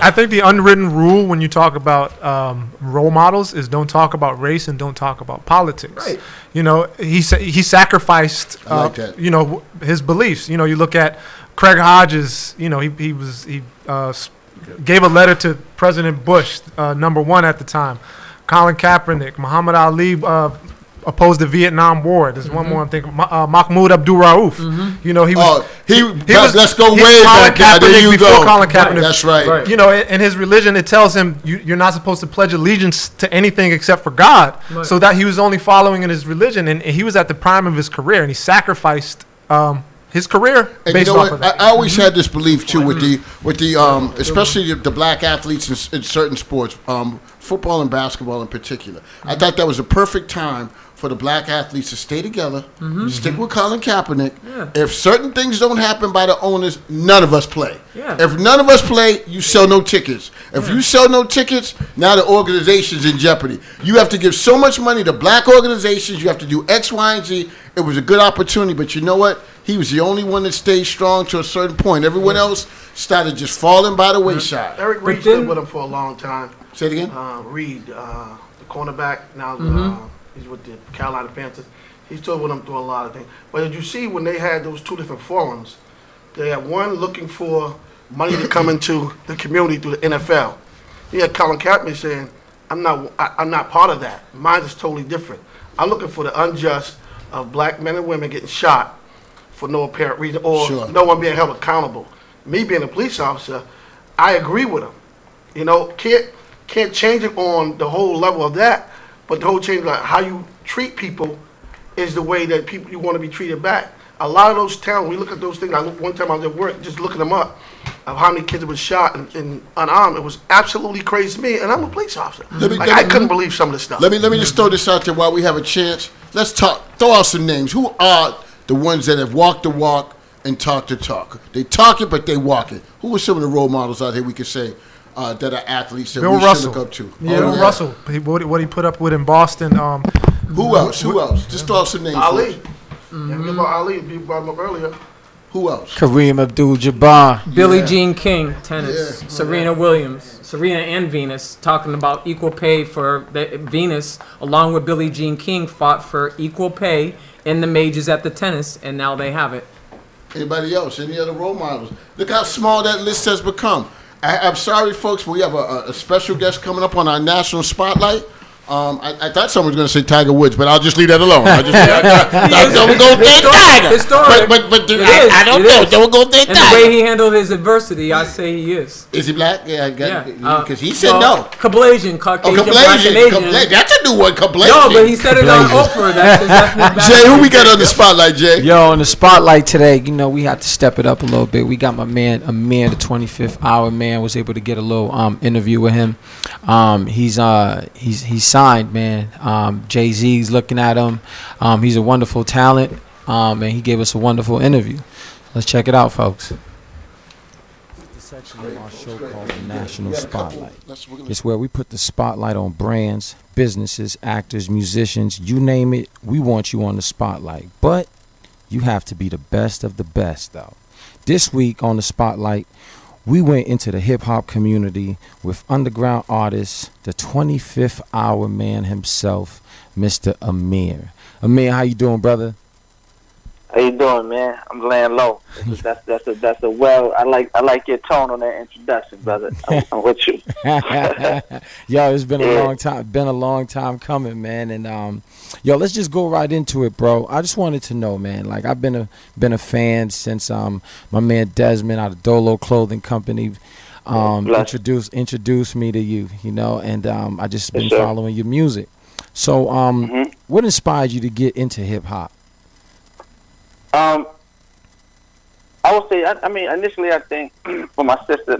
I think the unwritten rule when you talk about role models is don't talk about race and don't talk about politics. Right. You know, he sacrificed, I like that. you know, his beliefs. You know, you look at Craig Hodges. You know, he gave a letter to President Bush, #1 at the time. Colin Kaepernick, Muhammad Ali opposed the Vietnam War. There's one more I'm thinking. Mahmoud Abdul Rauf. You know, he was. Let's go way back. There you before go. Colin Kaepernick. That's right. You know, in his religion, it tells him you're not supposed to pledge allegiance to anything except for God. Right. So that he was only following in his religion, and he was at the prime of his career, and he sacrificed his career And based you know off what? of that. I always had this belief too with the especially the black athletes in certain sports. football and basketball in particular. I thought that was a perfect time for the black athletes to stay together, stick with Colin Kaepernick. Yeah. If certain things don't happen by the owners, none of us play. Yeah. If none of us play, you sell no tickets. If you sell no tickets, now the organization's in jeopardy. You have to give so much money to black organizations. You have to do X, Y, and Z. It was a good opportunity, but you know what? He was the only one that stayed strong to a certain point. Everyone else started just falling by the wayside. Eric Reed stood with him for a long time. Say it again? Reed, the cornerback, now he's with the Carolina Panthers. He stood with him through a lot of things. But as you see, when they had those two different forums, they had one looking for money to come into the community through the NFL. He had Colin Kaepernick saying, I'm not part of that. Mine is totally different. I'm looking for the unjust of black men and women getting shot for no apparent reason or no one being held accountable. Me being a police officer, I agree with him. You know, can't change it on the whole level of that, but the whole change like how you treat people is the way that people you want to be treated back. A lot of those towns, we look at those things. One time I was at work, just looking them up, of how many kids were shot and unarmed. It was absolutely crazy to me, and I'm a police officer. I couldn't believe some of the stuff. Let me just throw this out there while we have a chance. Let's throw out some names. Who are the ones that have walked the walk and talked the talk? They talk it, but they walk it. Who are some of the role models out here we could say that are athletes that Bill we should Russell. look up to? Yeah, Bill Russell. What he put up with in Boston. Who else? Just throw out some names. Ali. About Ali, you brought him up earlier. Who else? Kareem Abdul-Jabbar. Billie Jean King, tennis. Serena Williams. Serena and Venus talking about equal pay for Venus, along with Billie Jean King, fought for equal pay in the majors at the tennis, and now they have it. Anybody else? Any other role models? Look how small that list has become. I'm sorry, folks, but we have a special guest coming up on our national spotlight. I thought someone was going to say Tiger Woods, but I'll just leave that alone. I don't go say Tiger. Historic. But I don't know. Don't go say Tiger. And the way he handled his adversity, I say he is. Is he black? Yeah, because he said no. Caucasian, Caucasian, Caucasian. That's a new one, Caucasian. No, but he said it on Oprah. That's Jay, who we got on the spotlight, Jay? Yo, on the spotlight today, you know, we had to step it up a little bit. We got my man, Amir, the 25th Hour man, was able to get a little interview with him. He's signed, man. Jay-Z's looking at him. He's a wonderful talent, and he gave us a wonderful interview. Let's check it out, folks. This section of our show called the National Spotlight. It's where we put the spotlight on brands, businesses, actors, musicians, you name it. We want you on the spotlight, but you have to be the best of the best, though. This week on the spotlight, we went into the hip-hop community with underground artist, the 25th Hour man himself, Mr. Amir. Amir, how you doing, brother? How you doing, man? I'm laying low. That's a well. I like your tone on that introduction, brother. I'm with you. Yo, it's been a long time. Been a long time coming, man. And yo, let's just go right into it, bro. I just wanted to know, man. Like I've been a fan since my man Desmond out of Dolo Clothing Company introduced me to you, you know, and I just been following your music. So what inspired you to get into hip hop? I would say, I mean, initially I think for my sister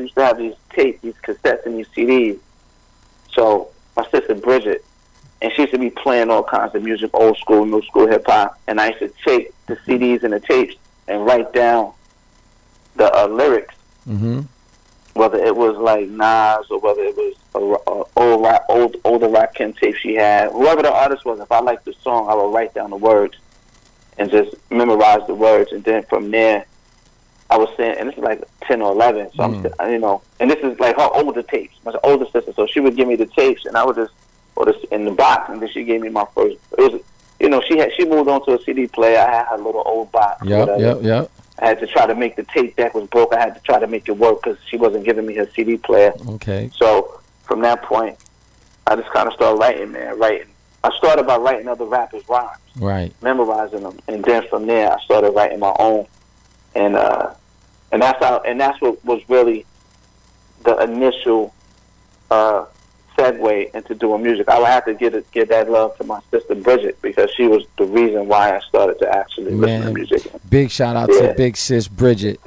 used to have these tapes, these cassettes and these CDs. So my sister Bridget, and she used to be playing all kinds of music, old school, new school hip hop, and I used to take the CDs and the tapes and write down the lyrics, whether it was like Nas or whether it was older Rakim tape she had, whoever the artist was. If I liked the song, I would write down the words and just memorize the words, and then from there, I was saying, and this is like 10 or 11, so I'm, you know, and this is like her older tapes, my older sister, so she would give me the tapes, and I would just put this in the box, and then she gave me my first, it was, you know, she moved on to a CD player, I had her little old box. Yep. I had to try to make the tape deck was broke, I had to try to make it work, because she wasn't giving me her CD player. Okay. So, from that point, I just kind of started writing. I started by writing other rappers' rhymes, memorizing them, and then from there I started writing my own, and that's what was really the initial segue into doing music. I would have to give that love to my sister Bridget, because she was the reason why I started to actually listen to music. Big shout out to big sis Bridget.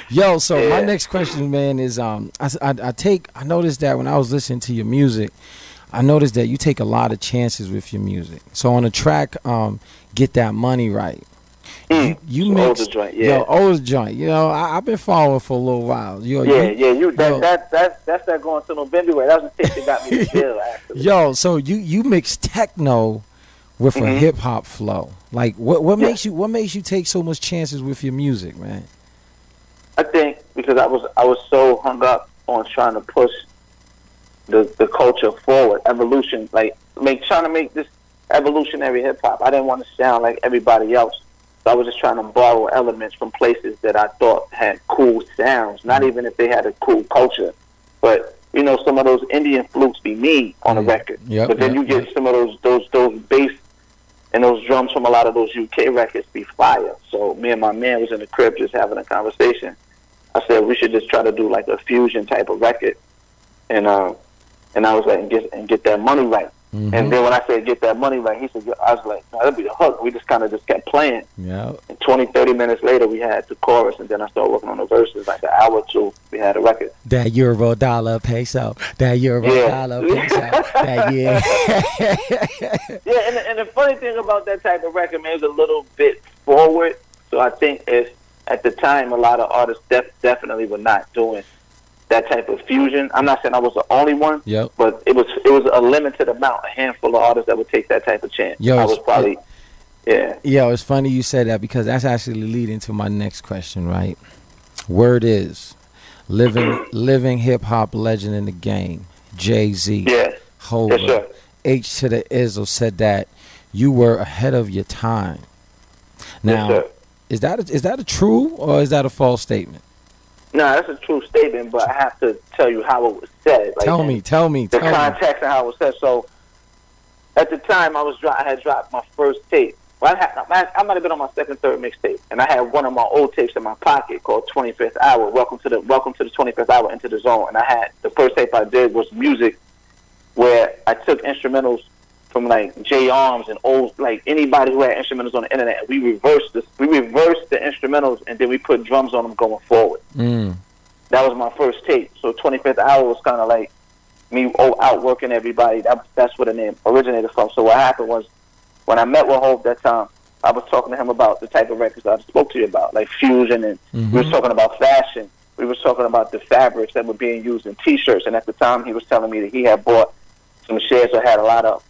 Yo, so my next question, man, is I noticed that when I was listening to your music, I noticed that you take a lot of chances with your music. So on the track, Get That Money Right. You mix older joint, yeah. Older joint. You know, I've been following for a little while. That's that going to November. That was the tape that got me the deal, actually. Yo, so you mix techno with a hip hop flow. Like, what makes you take so much chances with your music, man? I think because I was so hung up on trying to push the culture forward, evolution, trying to make this evolutionary hip hop. I didn't want to sound like everybody else. So I was just trying to borrow elements from places that I thought had cool sounds, not even if they had a cool culture. But, you know, some of those Indian flutes be mean on a record. But then you get some of those bass and those drums from a lot of those UK records be fire. So me and my man was in the crib just having a conversation. I said we should just try to do like a fusion type of record. And I was like, get that money right. And then when I said get that money right, he said, I was like, no, that'd be the hook. We just kind of kept playing. Yeah. And 20, 30 minutes later, we had the chorus, and then I started working on the verses. Like an hour or two, we had a record. That euro dollar peso. That euro dollar peso. That and the funny thing about that type of record, man, is a little bit forward. So I think at the time, a lot of artists definitely were not doing that type of fusion. I'm not saying I was the only one, but it was a limited amount, a handful of artists that would take that type of chance. I was probably, Yo, it's funny you said that, because that's actually leading to my next question, right? Word is, living hip hop legend in the game, Jay-Z, Hova, H to the Izzle said that you were ahead of your time. Now, is that a true or is that a false statement? No, that's a true statement, but I have to tell you how it was said. Like, tell me. The context and how it was said. So, at the time, I had dropped my first tape. Well, I might have been on my second, third mixtape, and I had one of my old tapes in my pocket called 25th Hour. Welcome to the 25th Hour, Into the Zone. And I had the first tape I did was music, where I took instrumentals from like J Arms and old, like anybody who had instrumentals on the internet. We reversed the instrumentals, and then we put drums on them going forward. That was my first tape. So 25th Hour was kind of like me outworking everybody. That's where the name originated from. So what happened was, when I met with Hope that time, I was talking to him about the type of records I spoke to you about, like fusion, and we were talking about fashion. We were talking about the fabrics that were being used in T-shirts, and at the time he was telling me that he had bought some shares or had a lot of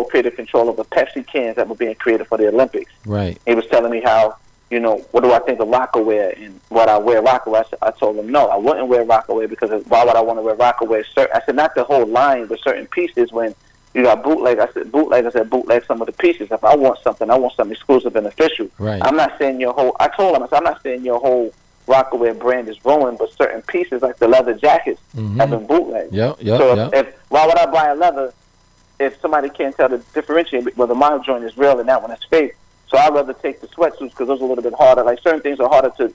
creative control of the Pepsi cans that were being created for the Olympics. Right. He was telling me how, you know, what do I think of Rockaway and what I wear Rockaway. I told him, no, I wouldn't wear Rockaway, because why would I want to wear Rockaway? I said, not the whole line, but certain pieces. When you got bootleg, I said bootleg some of the pieces. If I want something exclusive and official. Right. I'm not saying I told him, I'm not saying your whole Rockaway brand is ruined, but certain pieces like the leather jackets have been bootleg. Why would I buy a leather if somebody can't tell the differentiate whether my joint is real and that one is fake? So I'd rather take the sweatsuits, because those are a little bit harder. Like certain things are harder to,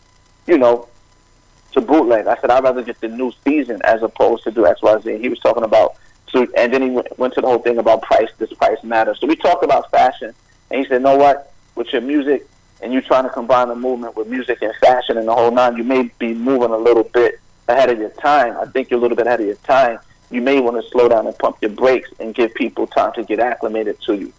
to bootleg. I said I'd rather get the new season as opposed to do X, Y, Z. He was talking about, and then he went to the whole thing about price. Does price matter? So we talked about fashion, and he said, "Know what? With your music and you trying to combine the movement with music and fashion and the whole nine, you may be moving a little bit ahead of your time. I think you're a little bit ahead of your time. You may want to slow down and pump your brakes and give people time to get acclimated to you."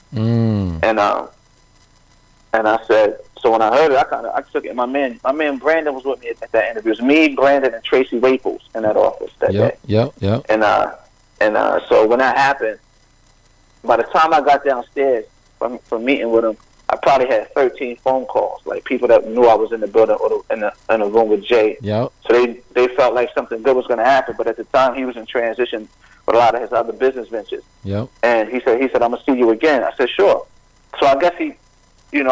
And I said, so when I heard it, I took it. My man Brandon was with me at that interview. It was me, Brandon, and Tracy Waples in that office that day. And so when that happened, by the time I got downstairs from meeting with him, I probably had 13 phone calls, like people that knew I was in the building or in the room with Jay. So they felt like something good was going to happen. But at the time, he was in transition with a lot of his other business ventures. And he said, I'm going to see you again. I said, sure. So I guess he, it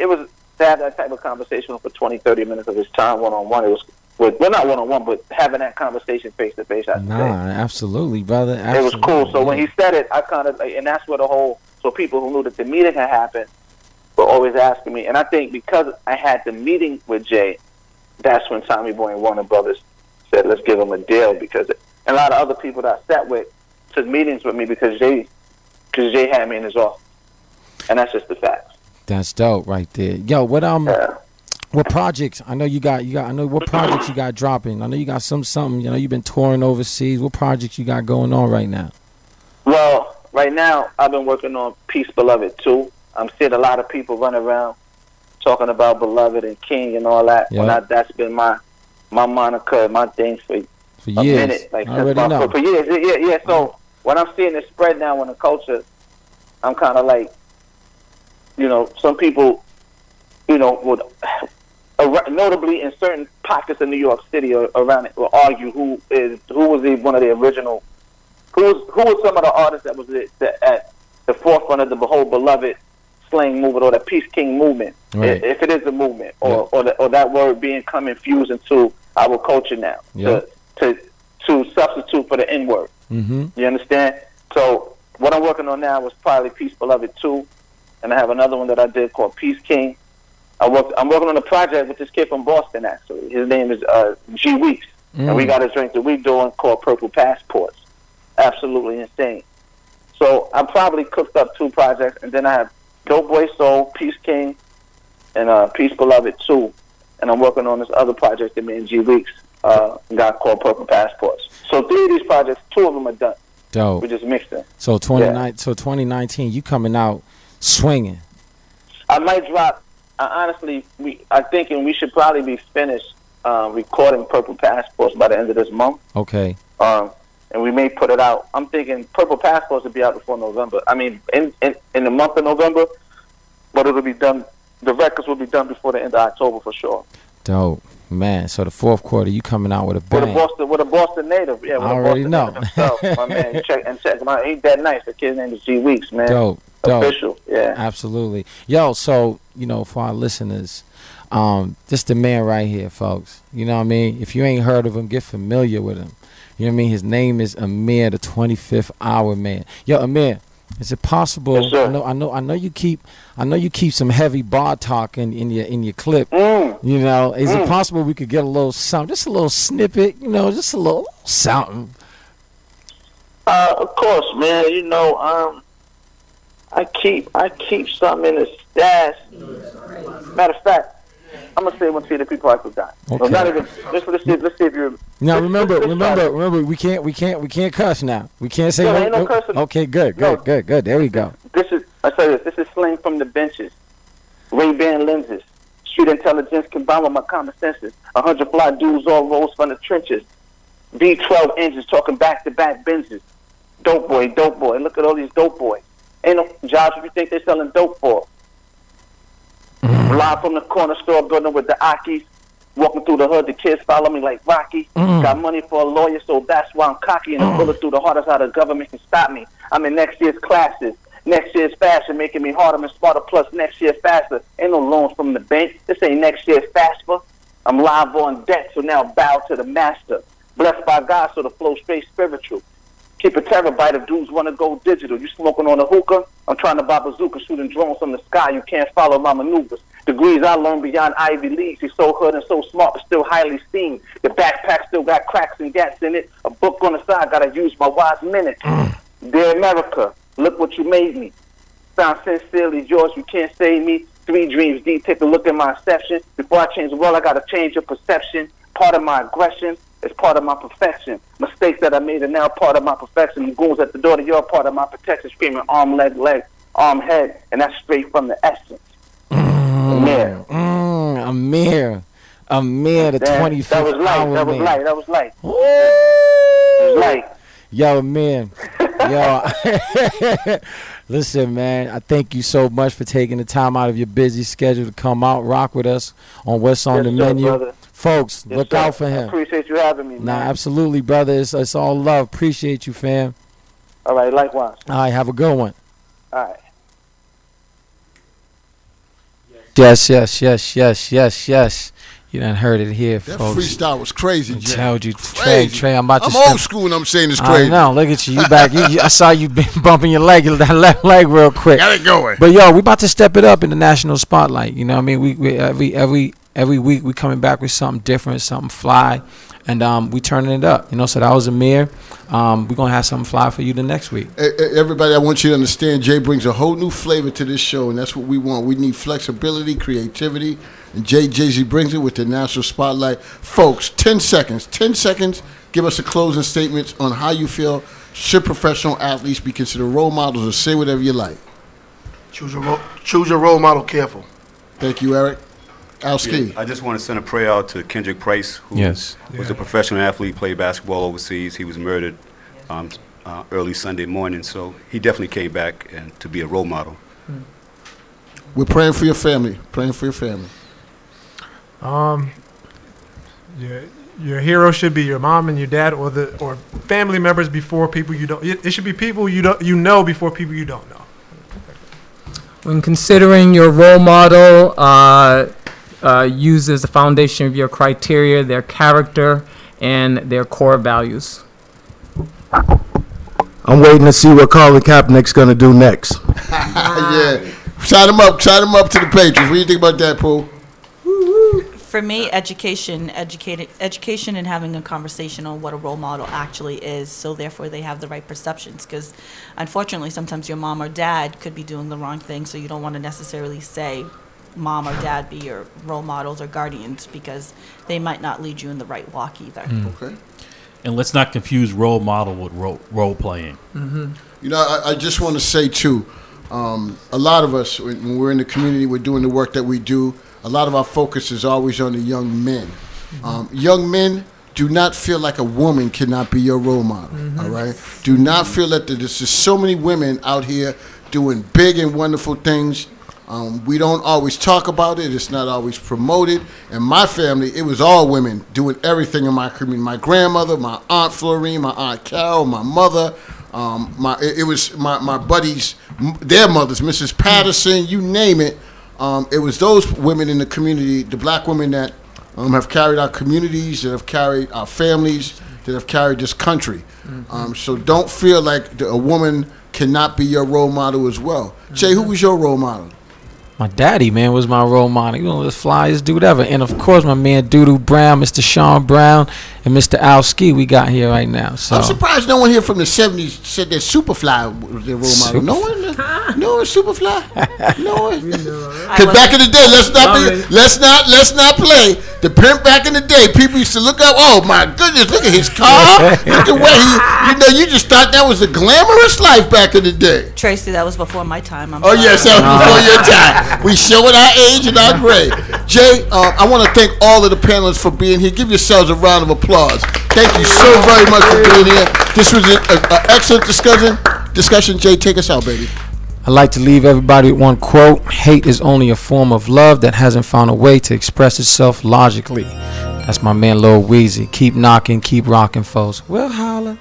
was to have that type of conversation for 20, 30 minutes of his time one-on-one. It was, not one-on-one, but having that conversation face-to-face, I should say. Absolutely, brother. Absolutely. It was cool. So when he said it, I kind of, and that's where so people who knew that the meeting had happened were always asking me. And I think because I had the meeting with Jay, that's when Tommy Boy and Warner Brothers said, let's give him a deal, because and a lot of other people that I sat with took meetings with me because Jay had me in his office, and that's just the facts. That's dope right there. Yo, what projects? I know you got. I know what projects you got dropping. I know you got something. You know, you've been touring overseas. What projects you got going on right now? Well, right now I've been working on Peace Beloved 2. I'm seeing a lot of people run around talking about Beloved and King and all that. Yep. When that's been my moniker, my thing for years. a minute, like I already know. For years. Yeah. So when I'm seeing it spread now in the culture, I'm kind of like, you know, some people, you know, would notably in certain pockets of New York City or around it will argue who was one of the original, who was some of the artists that was at the forefront of the whole Beloved slang movement or the Peace King movement, right. if it is a movement, or that word being infused into our culture now, to substitute for the N word. Mm-hmm. You understand? So what I'm working on now is probably Peace Beloved 2, and I have another one that I did called Peace King. I'm working on a project with this kid from Boston, actually. His name is G Weeks, and we got a drink that we're doing called Purple Passports. Absolutely insane. So I probably cooked up 2 projects, and then I have Dope Boy Soul, Peace King, and Peace Beloved 2. And I'm working on this other project that me and G Weeks got called Purple Passports. So 3 of these projects, 2 of them are done. Dope. We just mixed them. So 2019, you coming out swinging. I might drop. I'm thinking we should probably be finished recording Purple Passports by the end of this month. Okay. And we may put it out. I'm thinking Purple Passports will be out before November. I mean, in the month of November, but it'll be done. The records will be done before the end of October for sure. Dope, man. So the 4th quarter, you coming out with a bang. With a Boston native. Yeah, with I already Boston know. native himself, my man. Check him out. Ain't that nice? The kid's name is G Weeks, man. Dope. Official, yeah. Absolutely. Yo, so, you know, for our listeners, this the man right here, folks. You know what I mean? If you ain't heard of him, get familiar with him. You know what I mean? His name is Amir, the 25th Hour Man. Yo, Amir, is it possible? Yes, sir. I know you keep some heavy bar talk in your clip. You know, is it possible we could get a little something, just a little snippet, you know, just a little something? Of course, man. You know, I keep something in the stash. Matter of fact, I'm gonna say one to the people I forgot. Okay. So not even, let's see if you're. Now remember, we can't cuss now. We can't say ain't no cussing. Okay, good. There we go. I say this is slang from the benches. Ray-Ban lenses. Street intelligence combined with my common senses. 100 fly dudes all rose from the trenches. V12 engines talking back-to-back Benzes. Dope boy. Look at all these dope boys. Ain't no jobs if you think they're selling dope for. Live from the corner store building with the Akis. Walking through the hood, the kids follow me like Rocky. Got money for a lawyer, so that's why I'm cocky. And a bullet through the heart is how the government can stop me. I'm in next year's classes. Next year's fashion making me harder and smarter, plus next year faster. Ain't no loans from the bank. This ain't next year's FAFSA. I'm live on deck, so now bow to the master. Blessed by God, so the flow straight spiritual. Keep a terabyte if dudes want to go digital. You smoking on a hookah? I'm trying to buy bazooka, shooting drones from the sky. You can't follow my maneuvers. Degrees I learned beyond Ivy Leagues. He's so hood and so smart, but still highly esteemed. The backpack still got cracks and gats in it. A book on the side, gotta use my wise minute. Dear America, look what you made me. Sound sincerely yours, you can't save me. 3 dreams deep, take a look at my inception. Before I change the world, I gotta change your perception. Part of my aggression is part of my perfection. Mistakes that I made are now part of my perfection. The goons at the door, you're part of my protection. Screaming arm, leg, arm, head. And that's straight from the essence. Amir. Amir, the 25th That was light. Hour That was Man. light. That was light. Woo! It was light. Yo, man. Yo. Listen, man, I thank you so much for taking the time out of your busy schedule to come out, rock with us on What's on the Menu. Brother. Folks, Yes, look sir. out for I him. appreciate you having me, man. Nah, absolutely, brother. It's all love. Appreciate you, fam. All right, likewise. All right, have a good one. All right. Yes. You done heard it here, That folks. freestyle was crazy, I Jay. told you, Crazy. Trey, I'm about to I'm step- old school and I'm saying it's I crazy. know. Look at you. You back. I saw you bumping your leg, that left leg, real quick. Got it going. But yo, we about to step it up in the national spotlight. You know what I mean? We every week we coming back with something different, something fly. and we turning it up. You know, so that was Amir. We're gonna have something fly for you the next week. Everybody, I want you to understand, Jay brings a whole new flavor to this show, and that's what we want. We need flexibility, creativity, and Jay-Z brings it with the national spotlight. Folks, 10 seconds. 10 seconds. Give us a closing statement on how you feel. Should professional athletes be considered role models, or say whatever you like? Choose your role model careful. Thank you, Eric. Alski. Yeah, I just want to send a prayer out to Kendrick Price, who was a professional athlete, played basketball overseas. He was murdered early Sunday morning, so he definitely came back and to be a role model. We're praying for your family. Praying for your family. Your hero should be your mom and your dad, or family members before people you don't. It should be people you know before people you don't know. When considering your role model, use as the foundation of your criteria their character and their core values. I'm waiting to see what Colin Kaepernick's gonna do next. Yeah, shout him up to the Patriots. What do you think about that, Pooh? For me, education and having a conversation on what a role model actually is, so therefore they have the right perceptions, because unfortunately sometimes your mom or dad could be doing the wrong thing, so you don't want to necessarily say mom or dad be your role models or guardians, because they might not lead you in the right walk either. Okay. And let's not confuse role model with role playing. You know, I just want to say too, a lot of us, when we're in the community, we're doing the work that we do, a lot of our focus is always on the young men. Young men, do not feel like a woman cannot be your role model, all right? Do not feel that there's just so many women out here doing big and wonderful things. We don't always talk about it. It's not always promoted. In my family, it was all women doing everything in my community. My grandmother, my Aunt Florine, my Aunt Carol, my mother, it was my buddies, their mothers, Mrs. Patterson, you name it. It was those women in the community, the black women that have carried our communities, that have carried our families, that have carried this country. So don't feel like a woman cannot be your role model as well. Jay, who was your role model? My daddy, man, was my role model. You know, let's fly, let's do whatever. And of course, my man Doodoo Brown, Mr. Sean Brown, and Mr. Al Ski, we got here right now. So I'm surprised no one here from the '70s said that Superfly was their role model. No one, Superfly. No one. Because back in the day, let's not play. The pimp back in the day, people used to look up. Oh my goodness, look at his car. Look at where you just thought that was a glamorous life back in the day. Tracy, that was before my time. Oh yes, that was before your time. We showing our age and our grade. Jay, I want to thank all of the panelists for being here. Give yourselves a round of applause. Thank you so very much for being here. This was an excellent discussion. Jay, take us out, baby. I'd like to leave everybody with one quote. Hate is only a form of love that hasn't found a way to express itself logically. That's my man Lil Weezy. Keep knocking, keep rocking, folks. We'll holla.